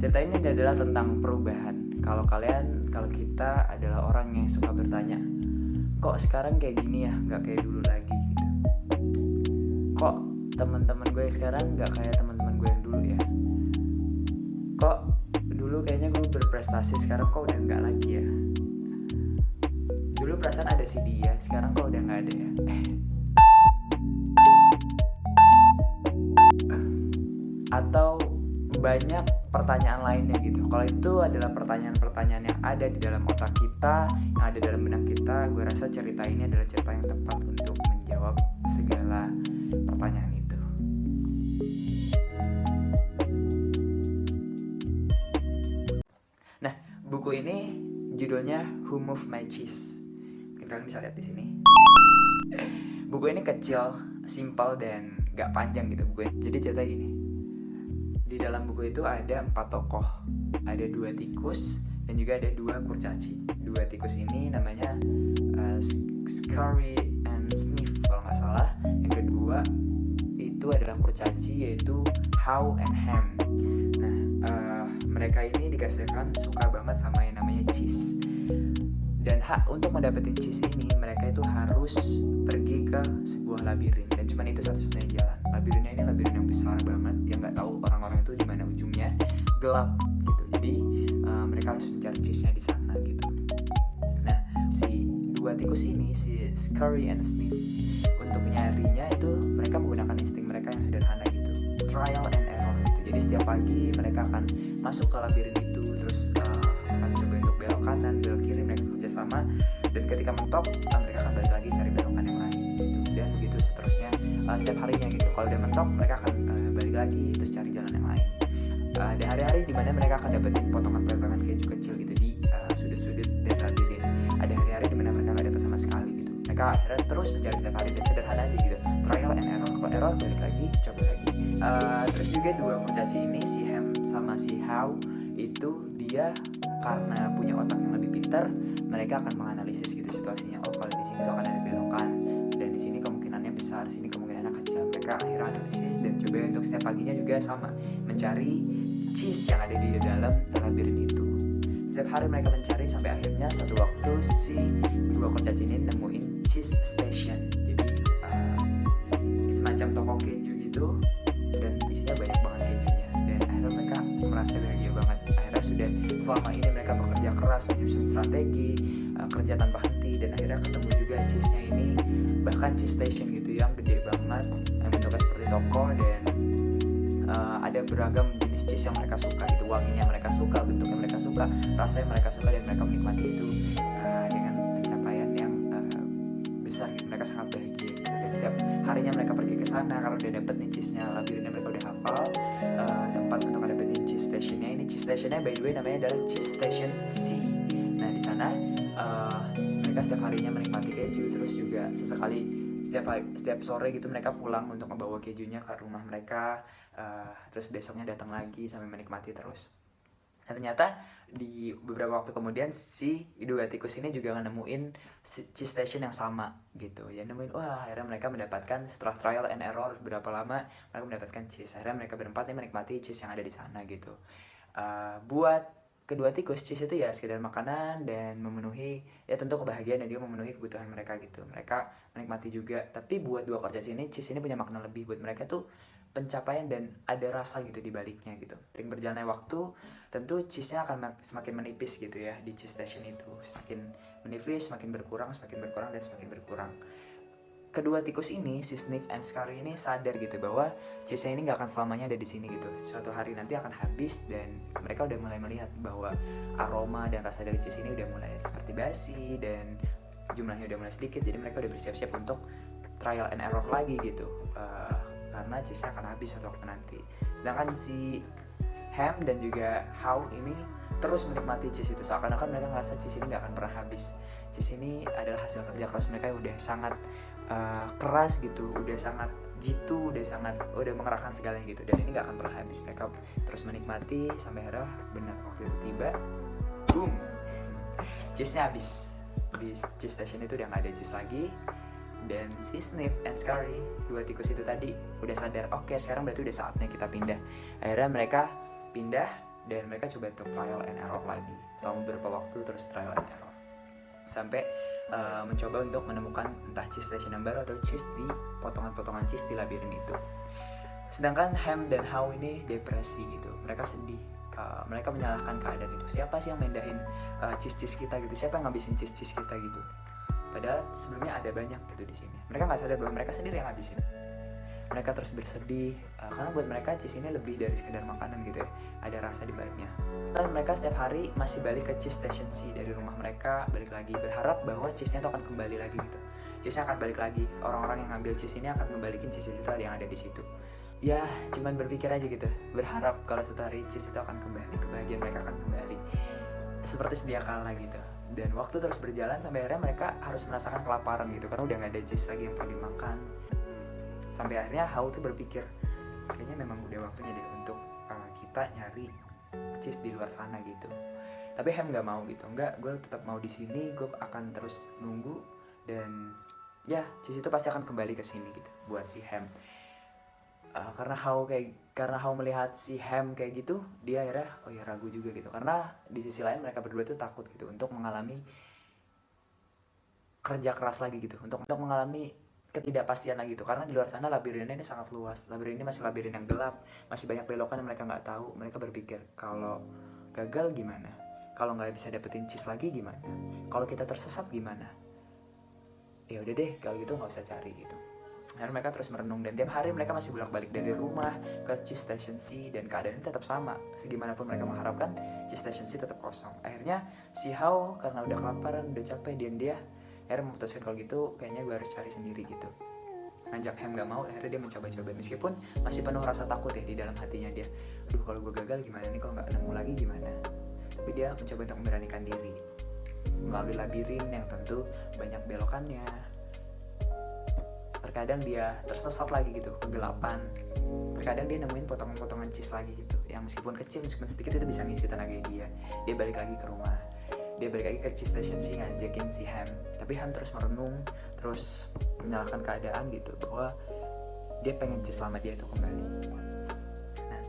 Cerita ini adalah tentang perubahan. Kalau kita adalah orang yang suka bertanya, kok sekarang kayak gini ya, nggak kayak dulu lagi gitu. Kok teman-teman gue sekarang nggak kayak teman-teman gue yang dulu ya. Kok dulu kayaknya gue berprestasi, sekarang kok udah nggak lagi ya. Dulu perasaan ada si dia, sekarang kok udah nggak ada ya. Atau banyak pertanyaan lainnya gitu. Kalau itu adalah pertanyaan-pertanyaan yang ada di dalam otak kita, yang ada dalam benak kita, gue rasa cerita ini adalah cerita yang tepat untuk menjawab segala pertanyaan itu. Nah, buku ini judulnya Who Moved My Cheese. Mungkin kalian bisa lihat di sini. Buku ini kecil, simpel dan gak panjang gitu buku. Jadi cerita gini. Di dalam buku itu ada 4 tokoh. Ada 2 tikus dan juga ada 2 kurcaci. 2 tikus ini namanya Scurry and Sniff kalau nggak salah. Yang kedua itu adalah kurcaci, yaitu How and Ham. Nah, mereka ini dikasihkan suka banget sama yang namanya cheese. Dan untuk mendapatkan cheese ini, mereka itu harus pergi ke sebuah labirin. Dan cuma itu satu-satunya jalan. Labirinnya ini labirin yang besar banget, yang nggak tahu orang-orang itu di mana ujungnya, gelap gitu. Jadi mereka harus mencari cheese-nya di sana gitu. Nah, si 2 tikus ini, si Scurry and Sniff, untuk nyarinya itu mereka menggunakan insting mereka yang sederhana gitu, trial and error gitu. Jadi setiap pagi mereka akan masuk ke labirin itu, terus akan coba untuk belok kanan, belok kiri, mereka kerjasama, dan ketika mentok mereka akan balik lagi cari belokan yang lain gitu. Dan begitu seterusnya setiap harinya gitu. Kalau udah mentok mereka akan balik lagi terus cari jalan yang lain. Ada hari-hari di mana mereka akan dapetin potongan-potongan keju kecil gitu di sudut-sudut dan labirin. Ada hari-hari di mana mereka nggak dapet sama sekali gitu. Mereka akhirnya terus mencari setiap hari dan sederhana aja gitu. Trial and error. Kalau error balik lagi, coba lagi. Terus juga 2 kurcaci ini, si Ham sama si How, itu dia karena punya otak yang lebih pintar, mereka akan menganalisis gitu situasinya. Oh, kalau di sini tuh akan ada belokan, dan di sini kemungkinannya besar, sini kemungkinannya kecil. Mereka akhirnya analisis dan coba untuk setiap paginya juga sama, mencari cheese yang ada di dalam labirin itu. Setiap hari mereka mencari sampai akhirnya satu waktu si 2 kurcaci ini nemuin cheese station. Jadi semacam toko keju gitu, dan isinya banyak banget kejunya. Dan akhirnya mereka merasa bahagia banget. Akhirnya sudah selama ini mereka bekerja keras, menyusun strategi, kerja tanpa henti, dan akhirnya ketemu juga cheese-nya ini, bahkan cheese station gitu yang gede banget, yang bentuknya seperti toko, dan ada beragam jenis cheese yang mereka suka gitu, wanginya mereka suka, bentuknya mereka suka, rasanya mereka suka, dan mereka menikmati itu dengan pencapaian yang besar gitu. Mereka sangat bahagia gitu, dan setiap harinya mereka pergi ke sana karena udah dapet nih cheese-nya, labirinnya mereka udah hafal tempat untuk dapetin cheese station-nya. Ini cheese station-nya by the way namanya adalah cheese station C. Nah, di sana mereka setiap harinya menikmati keju, terus juga sesekali setiap sore gitu mereka pulang untuk membawa kejunya ke rumah mereka, terus besoknya datang lagi sampai menikmati terus. Dan ternyata di beberapa waktu kemudian si 2 tikus ini juga nemuin cheese station yang sama gitu ya, nemuin. Wah, akhirnya mereka mendapatkan, setelah trial and error berapa lama mereka mendapatkan cheese. Akhirnya mereka berempat nih menikmati cheese yang ada di sana gitu. Buat kedua tikus, cheese itu ya sekedar makanan dan memenuhi ya tentu kebahagiaan dan juga memenuhi kebutuhan mereka gitu. Mereka menikmati juga. Tapi buat 2 kurcaci ini, cheese ini punya makna lebih. Buat mereka tuh pencapaian dan ada rasa gitu di baliknya gitu. Sering berjalannya waktu, tentu cheese-nya akan semakin menipis gitu ya di cheese station itu. Semakin menipis, semakin berkurang, dan semakin berkurang. Kedua tikus ini, si Sniff and Scurry ini sadar gitu bahwa cheese-nya ini gak akan selamanya ada di sini gitu. Suatu hari nanti akan habis, dan mereka udah mulai melihat bahwa aroma dan rasa dari cheese ini udah mulai seperti basi dan jumlahnya udah mulai sedikit. Jadi mereka udah bersiap-siap untuk trial and error lagi gitu, karena cheese-nya akan habis suatu waktu nanti. Sedangkan si Ham dan juga How ini terus menikmati cheese itu, seakan-akan mereka ngerasa cheese ini gak akan pernah habis. Cheese ini adalah hasil kerja keras mereka yang udah sangat keras gitu, udah sangat jitu, udah mengerahkan segalanya gitu, dan ini gak akan pernah habis. Mereka terus menikmati sampai akhirnya benar waktu itu tiba, boom, cheese-nya habis. Di cheese station itu udah gak ada cheese lagi, dan si Sniff and Scurry, 2 tikus itu tadi udah sadar, oke, sekarang berarti udah saatnya kita pindah. Akhirnya mereka pindah dan mereka coba untuk trial and error lagi selama beberapa waktu, terus trial and error sampai mencoba untuk menemukan entah cheese station yang baru atau cheese di potongan-potongan cheese di labirin itu. Sedangkan Ham dan How ini depresi gitu, mereka sedih, mereka menyalahkan keadaan itu. Siapa sih yang mendahin cheese kita gitu? Siapa yang ngabisin cheese kita gitu? Padahal sebelumnya ada banyak gitu di sini. Mereka nggak sadar bahwa mereka sendiri yang ngabisin. Mereka terus bersedih karena buat mereka cheese ini lebih dari sekedar makanan gitu ya, ada rasa di baliknya. Dan mereka setiap hari masih balik ke cheese station C dari rumah mereka, balik lagi berharap bahwa cheese-nya itu akan kembali lagi gitu. Cheese-nya akan balik lagi, orang-orang yang ngambil cheese ini akan membalikin cheese itu yang ada di situ. Ya, cuman berpikir aja gitu, berharap kalau suatu hari cheese itu akan kembali, kebahagiaan mereka akan kembali seperti sedia kala gitu. Dan waktu terus berjalan sampai akhirnya mereka harus merasakan kelaparan gitu, karena udah gak ada cheese lagi yang perlu dimakan. Sampai akhirnya How tuh berpikir, kayaknya memang udah waktunya deh untuk kita nyari cheese di luar sana gitu. Tapi Ham nggak mau gitu, enggak, gue tetap mau di sini, gue akan terus nunggu dan ya cheese itu pasti akan kembali ke sini gitu buat si Ham. Karena How melihat si Ham kayak gitu, dia akhirnya oh ya ragu juga gitu, karena di sisi lain mereka berdua tuh takut gitu untuk mengalami kerja keras lagi gitu, untuk mengalami ketidakpastian lagi gitu, karena di luar sana labirinnya ini sangat luas, labirin ini masih labirin yang gelap, masih banyak belokan yang mereka nggak tahu. Mereka berpikir kalau gagal gimana, kalau nggak bisa dapetin cheese lagi gimana, kalau kita tersesat gimana. Ya udah deh kalau gitu nggak usah cari gitu. Akhirnya mereka terus merenung dan tiap hari mereka masih bolak-balik dari rumah ke cheese station C dan keadaannya tetap sama. Segimanapun mereka mengharapkan, cheese station C tetap kosong. Akhirnya si How karena udah kelaparan, udah capek, dan dia akhirnya memutuskan kalau gitu kayaknya gue harus cari sendiri gitu. Ngajak Ham gak mau, akhirnya dia mencoba-coba meskipun masih penuh rasa takut ya di dalam hatinya dia. Aduh kalau gue gagal gimana nih, kalau gak nemu lagi gimana. Tapi dia mencoba untuk memberanikan diri melalui labirin yang tentu banyak belokannya. Terkadang dia tersesat lagi gitu, kegelapan. Terkadang dia nemuin potongan-potongan cheese lagi gitu, yang meskipun kecil, meskipun sedikit itu bisa ngisi tenaga dia. Dia balik lagi ke rumah, dia balik lagi ke cheese station C ngajakin si Ham. Tapi Ham terus merenung, terus menyalahkan keadaan gitu, bahwa dia pengen cheese lama dia itu kembali. Nah,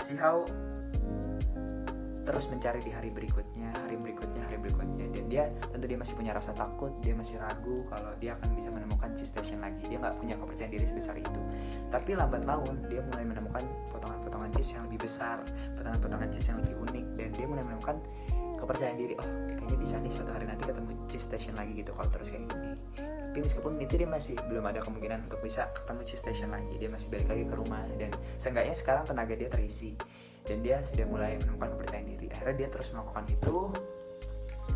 si How terus mencari di hari berikutnya, dan dia tentu dia masih punya rasa takut, dia masih ragu kalau dia akan bisa menemukan cheese station lagi. Dia nggak punya kepercayaan diri sebesar itu. Tapi lambat laun dia mulai menemukan potongan-potongan cheese yang lebih besar, potongan-potongan cheese yang lebih unik, dan dia mulai menemukan kepercayaan diri. Oh kayaknya bisa nih suatu hari nanti ketemu cheese station lagi gitu kalau terus kayak gini. Tapi meskipun itu dia masih belum ada kemungkinan untuk bisa ketemu cheese station lagi, dia masih balik lagi ke rumah, dan seenggaknya sekarang tenaga dia terisi dan dia sudah mulai menemukan kepercayaan diri. Akhirnya dia terus melakukan itu,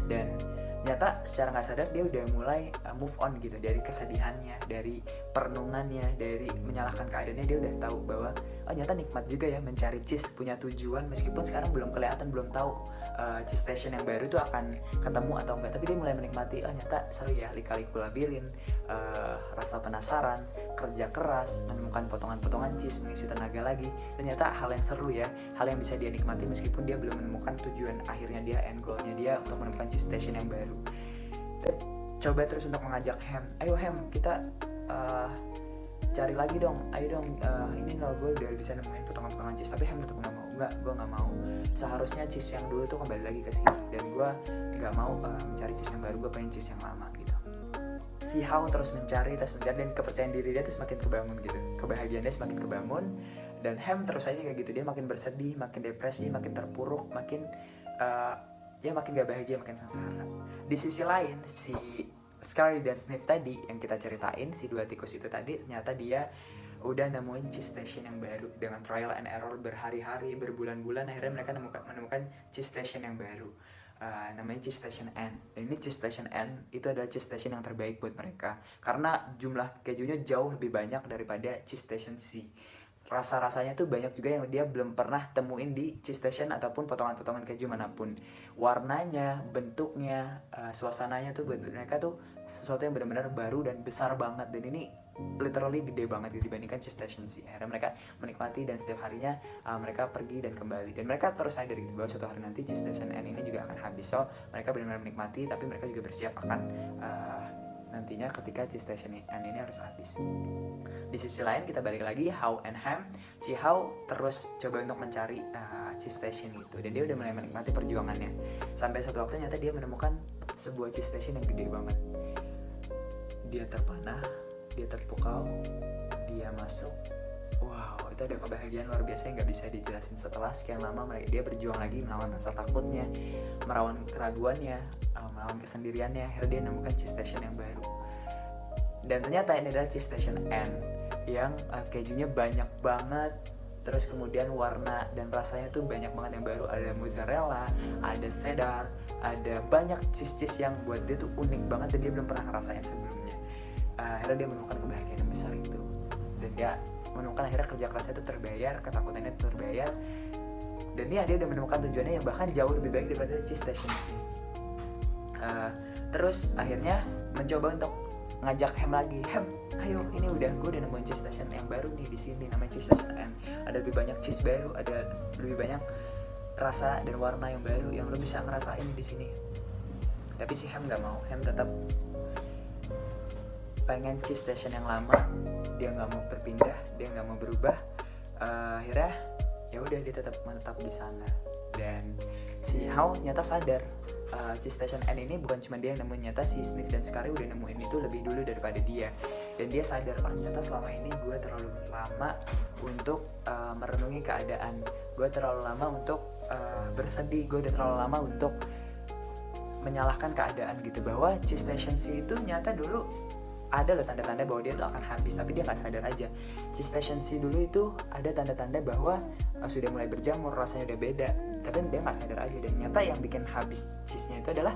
dan ternyata secara nggak sadar dia udah mulai move on gitu dari kesedihannya, dari perenungannya, dari menyalahkan keadaannya. Dia udah tahu bahwa oh ternyata nikmat juga ya mencari cheese, punya tujuan meskipun sekarang belum kelihatan, belum tahu cheese station yang baru itu akan ketemu atau enggak. Tapi dia mulai menikmati, oh ternyata seru ya lika-liku labirin, rasa penasaran, kerja keras, menemukan potongan-potongan cheese, mengisi tenaga lagi. Ternyata hal yang seru ya, hal yang bisa dia nikmati meskipun dia belum menemukan tujuan akhirnya dia, end goalnya dia untuk menemukan cheese station yang baru. Coba terus untuk mengajak Ham, ayo Ham kita cari lagi dong, ayo dong, ini loh gue udah bisa nemuin potongan-potongan cheese. Tapi Ham tetap nggak mau, enggak, gue nggak mau. Seharusnya cheese yang dulu tuh kembali lagi ke sini, dan gue nggak mau mencari cheese yang baru, gue pengen cheese yang lama gitu. Si How terus mencari, dan kepercayaan diri dia tuh semakin kebangun gitu, kebahagiaan dia semakin kebangun, dan Ham terus aja kayak gitu, dia makin bersedih, makin depresi, makin terpuruk, makin dia makin gak bahagia, makin sengsara. Di sisi lain, si Scarry dan Sniff tadi yang kita ceritain, si dua tikus itu tadi, ternyata dia udah nemuin cheese station yang baru. Dengan trial and error berhari-hari, berbulan-bulan, akhirnya mereka menemukan cheese station yang baru, namanya cheese station N. Dan ini cheese station N itu adalah cheese station yang terbaik buat mereka, karena jumlah kejunya jauh lebih banyak daripada cheese station C. Rasa-rasanya tuh banyak juga yang dia belum pernah temuin di cheese station ataupun potongan-potongan keju manapun. Warnanya, bentuknya, suasananya tuh buat mereka tuh sesuatu yang benar-benar baru dan besar banget. Dan ini literally gede banget dibandingkan cheese station sih. Akhirnya mereka menikmati, dan setiap harinya mereka pergi dan kembali. Dan mereka terus sadar gitu bahwa suatu hari nanti cheese station N ini juga akan habis. So mereka benar-benar menikmati, tapi mereka juga bersiap akan nantinya ketika cheese station N ini harus habis. Di sisi lain kita balik lagi How and Ham. Si How terus coba untuk mencari cheese station itu, dan dia udah mulai menikmati perjuangannya. Sampai satu waktu nyata dia menemukan sebuah cheese station yang gede banget. Dia terpana, dia terpukau, dia masuk. Wow, itu ada kebahagiaan luar biasa yang gak bisa dijelasin. Setelah sekian lama dia berjuang lagi melawan rasa takutnya, melawan keraguannya, melawan kesendiriannya. Akhirnya dia menemukan cheese station yang baru. Dan ternyata ini adalah cheese station N yang kejunya banyak banget. Terus kemudian warna dan rasanya tuh banyak banget yang baru. Ada mozzarella, ada cheddar, ada banyak cheese yang buat dia tuh unik banget dan dia belum pernah ngerasain sebelumnya. Akhirnya dia menemukan kebahagiaan yang besar itu. Dan dia menemukan akhirnya kerja kerasnya itu terbayar, ketakutannya itu terbayar. Dan dia udah menemukan tujuannya yang bahkan jauh lebih baik daripada cheese station ini. Terus akhirnya mencoba untuk ngajak Ham lagi. Ham, ayo, ini gue udah nemuin cheese station yang baru nih di sini, namanya cheese station N. Ada lebih banyak cheese baru, ada lebih banyak rasa dan warna yang baru yang lo bisa ngerasain di sini. Tapi si Ham nggak mau. Ham tetap pengen cheese station yang lama. Dia nggak mau berpindah, dia nggak mau berubah. Akhirnya ya udah dia tetap menetap di sana. Dan si How nyata sadar cheese station N ini bukan cuma dia yang nemuin, nyata si Sniff dan Scary udah nemuin itu lebih dulu daripada dia. Dan dia sadar, ternyata selama ini gue terlalu lama untuk merenungi keadaan, gue terlalu lama untuk bersedih, gue udah terlalu lama untuk menyalahkan keadaan gitu. Bahwa cheese station C itu nyata dulu ada loh tanda-tanda bahwa dia tuh akan habis, tapi dia nggak sadar aja. Cheese station C dulu itu ada tanda-tanda bahwa sudah mulai berjamur, rasanya udah beda, tapi dia nggak sadar aja. Dan nyata yang bikin habis cheese-nya itu adalah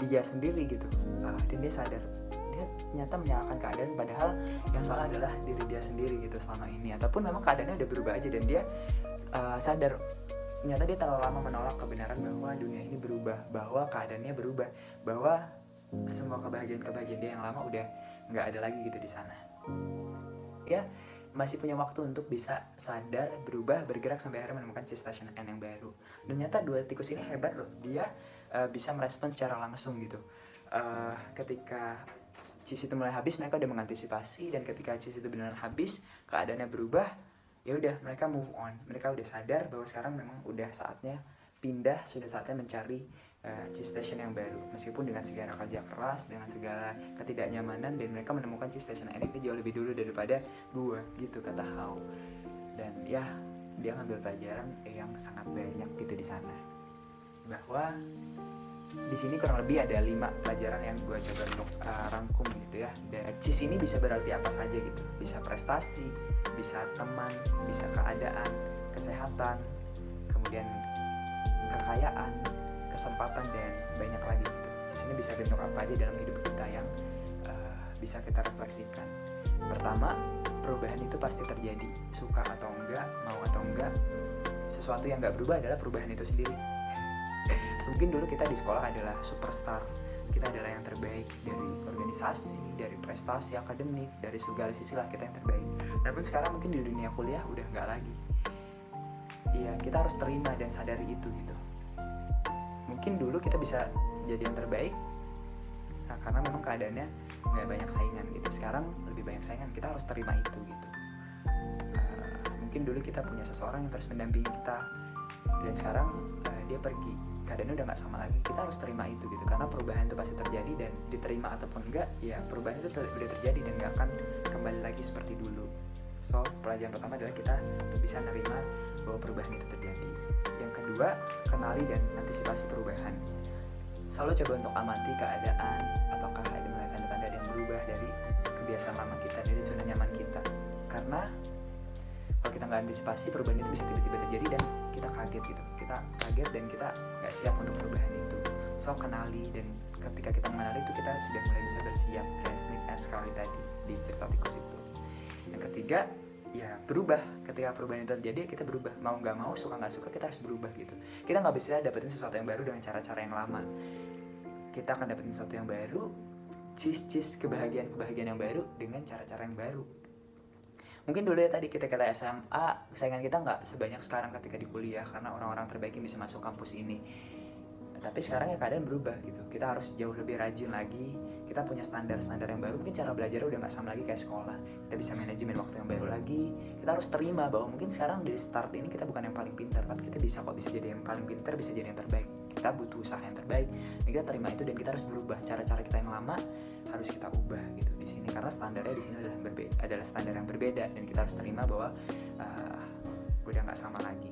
dia sendiri gitu. Dan dia sadar, dia nyata menyalahkan keadaan, padahal yang salah adalah diri dia sendiri gitu selama ini. Ataupun memang keadaannya udah berubah aja dan dia sadar nyata dia terlalu lama menolak kebenaran bahwa dunia ini berubah, bahwa keadaannya berubah, bahwa semua kebahagiaan dia yang lama udah nggak ada lagi gitu di sana. Ya masih punya waktu untuk bisa sadar, berubah, bergerak sampai akhirnya menemukan cheese station N yang baru. Dan ternyata dua tikus ini hebat loh, dia bisa merespon secara langsung gitu. Ketika cheese itu mulai habis, mereka udah mengantisipasi, dan ketika cheese itu benar habis, keadaannya berubah, ya udah mereka move on. Mereka udah sadar bahwa sekarang memang udah saatnya pindah, sudah saatnya mencari cheese station yang baru. Meskipun dengan segala kerja keras, dengan segala ketidaknyamanan, dan mereka menemukan cheese station ini jauh lebih dulu daripada gua gitu, kata How. Dan ya dia ngambil pelajaran yang sangat banyak gitu di sana. Bahwa di sini kurang lebih ada 5 pelajaran yang gua coba untuk rangkum gitu ya. Dan cheese ini bisa berarti apa saja gitu. Bisa prestasi, bisa teman, bisa keadaan, kesehatan, kemudian kekayaan, kesempatan, dan banyak lagi gitu. Di sini bisa bentuk apa aja dalam hidup kita yang bisa kita refleksikan. Pertama, perubahan itu pasti terjadi, suka atau enggak, mau atau enggak. Sesuatu yang enggak berubah adalah perubahan itu sendiri. Mungkin dulu kita di sekolah adalah superstar, kita adalah yang terbaik dari organisasi, dari prestasi akademik, dari segala sisi lah kita yang terbaik. Namun sekarang mungkin di dunia kuliah udah enggak lagi. Iya, kita harus terima dan sadari itu gitu. Mungkin dulu kita bisa jadi yang terbaik karena memang keadaannya nggak banyak saingan gitu. Sekarang lebih banyak saingan, kita harus terima itu gitu. Mungkin dulu kita punya seseorang yang terus mendampingi kita, dan sekarang dia pergi, keadaannya udah nggak sama lagi. Kita harus terima itu gitu, karena perubahan itu pasti terjadi, dan diterima ataupun enggak, ya perubahan itu udah terjadi dan nggak akan kembali lagi seperti dulu. So, pelajaran pertama adalah kita untuk bisa menerima bahwa perubahan itu terjadi. Yang kedua, kenali dan antisipasi perubahan. Selalu coba untuk amati keadaan, apakah ada mulai tanda-tanda yang berubah dari kebiasaan lama kita, dari zona nyaman kita. Karena kalau kita nggak antisipasi, perubahan itu bisa tiba-tiba terjadi dan kita kaget gitu. Kita kaget dan kita nggak siap untuk perubahan itu. So, kenali, dan ketika kita mengenali itu, kita sudah mulai bisa bersiap, kayak Sniff and Scary tadi di cerita tikus itu. Yang ketiga, ya berubah. Ketika perubahan itu terjadi, kita berubah. Mau nggak mau, suka nggak suka, kita harus berubah gitu. Kita nggak bisa dapetin sesuatu yang baru dengan cara-cara yang lama. Kita akan dapetin sesuatu yang baru, cheese kebahagiaan yang baru dengan cara-cara yang baru. Mungkin dulu ya tadi kita kata SMA, saingan kita nggak sebanyak sekarang ketika di kuliah, karena orang-orang terbaik yang bisa masuk kampus ini. Tapi sekarang ya keadaan berubah gitu. Kita harus jauh lebih rajin lagi, kita punya standar-standar yang baru, mungkin cara belajarnya udah nggak sama lagi kayak sekolah, kita bisa manajemen waktu yang baru lagi. Kita harus terima bahwa mungkin sekarang dari start ini kita bukan yang paling pintar, tapi kita bisa jadi yang paling pintar, bisa jadi yang terbaik. Kita butuh usaha yang terbaik, dan kita terima itu, dan kita harus berubah. Cara-cara kita yang lama harus kita ubah gitu di sini, karena standarnya di sini adalah standar yang berbeda, dan kita harus terima bahwa udah nggak sama lagi.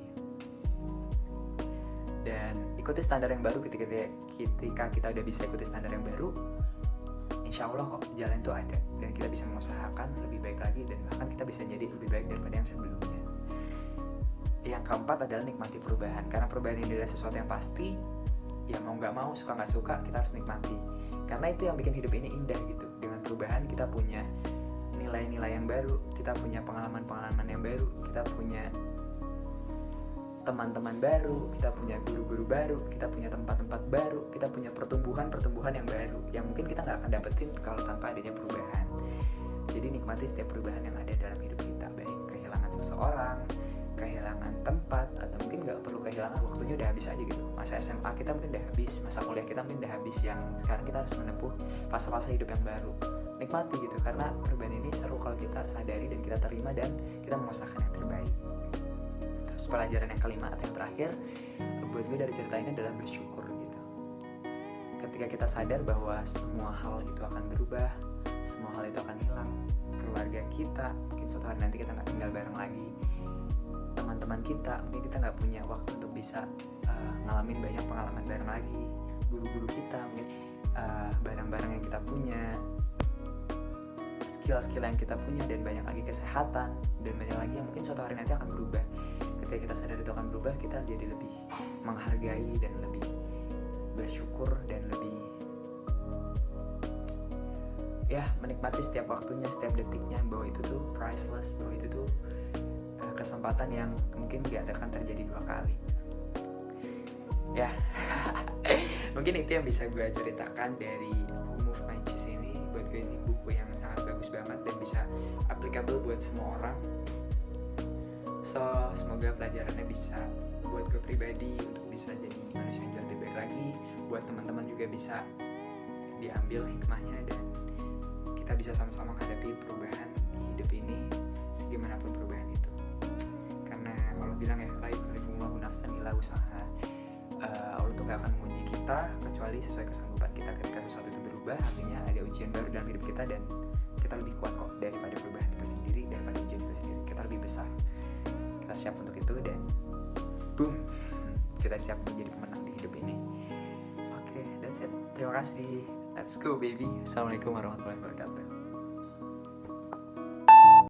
Dan ikuti standar yang baru. Ketika kita udah bisa ikuti standar yang baru, insya Allah kok jalan itu ada, dan kita bisa mengusahakan lebih baik lagi, dan bahkan kita bisa jadi lebih baik daripada yang sebelumnya. Yang keempat adalah nikmati perubahan, karena perubahan ini adalah sesuatu yang pasti. Ya mau nggak mau, suka nggak suka, kita harus nikmati, karena itu yang bikin hidup ini indah gitu. Dengan perubahan kita punya nilai-nilai yang baru, kita punya pengalaman-pengalaman yang baru, kita punya teman-teman baru, kita punya guru-guru baru, kita punya tempat-tempat baru, kita punya pertumbuhan yang baru, yang mungkin kita nggak akan dapetin kalau tanpa adanya perubahan. Jadi nikmati setiap perubahan yang ada dalam hidup kita, baik kehilangan seseorang, kehilangan tempat, atau mungkin nggak perlu kehilangan, waktunya udah habis aja gitu. Masa SMA kita mungkin udah habis, masa kuliah kita mungkin udah habis, yang sekarang kita harus menempuh fase-fase hidup yang baru. Nikmati gitu, karena perubahan ini seru kalau kita sadari dan kita terima, dan kita mengusahakan yang terbaik. Terus pelajaran yang kelima atau yang terakhir buat gue dari cerita ini adalah bersyukur gitu. Ketika kita sadar bahwa semua hal itu akan berubah, semua hal itu akan hilang, keluarga kita mungkin suatu hari nanti kita nggak tinggal bareng lagi, teman-teman kita mungkin kita nggak punya waktu untuk bisa ngalamin banyak pengalaman bareng lagi, guru-guru kita mungkin barang-barang yang kita punya, skill-skill yang kita punya, dan banyak lagi kesehatan, dan banyak lagi yang mungkin suatu hari nanti akan berubah. Ketika kita sadar itu akan berubah, kita jadi lebih menghargai dan lebih bersyukur, dan lebih menikmati setiap waktunya, setiap detiknya, bahwa itu tuh priceless, bahwa itu tuh kesempatan yang mungkin gak akan terjadi 2 kali. Mungkin itu yang bisa gue ceritakan dari Who Moved My Cheese ini. Buat gue ini buku yang sangat bagus banget dan bisa applicable buat semua orang. So semoga pelajarannya bisa buat gue pribadi untuk bisa jadi manusia yang lebih baik lagi, buat teman-teman juga bisa diambil hikmahnya, dan kita bisa sama-sama menghadapi perubahan di hidup ini, segimanapun perubahan itu. Karena Allah bilang ya, la yukallifullahu nafsan illa wus'aha. Allah tuh gak akan menguji kita kecuali sesuai kesanggupan kita. Ketika sesuatu itu berubah, artinya ada ujian baru dalam hidup kita, dan kita lebih kuat kok daripada perubahan itu sendiri, daripada ujian itu sendiri. Kita lebih besar, kita siap untuk itu, dan boom, kita siap menjadi pemenang di hidup ini. Oke, that's it. Terima kasih. Let's go baby. Assalamualaikum warahmatullahi wabarakatuh.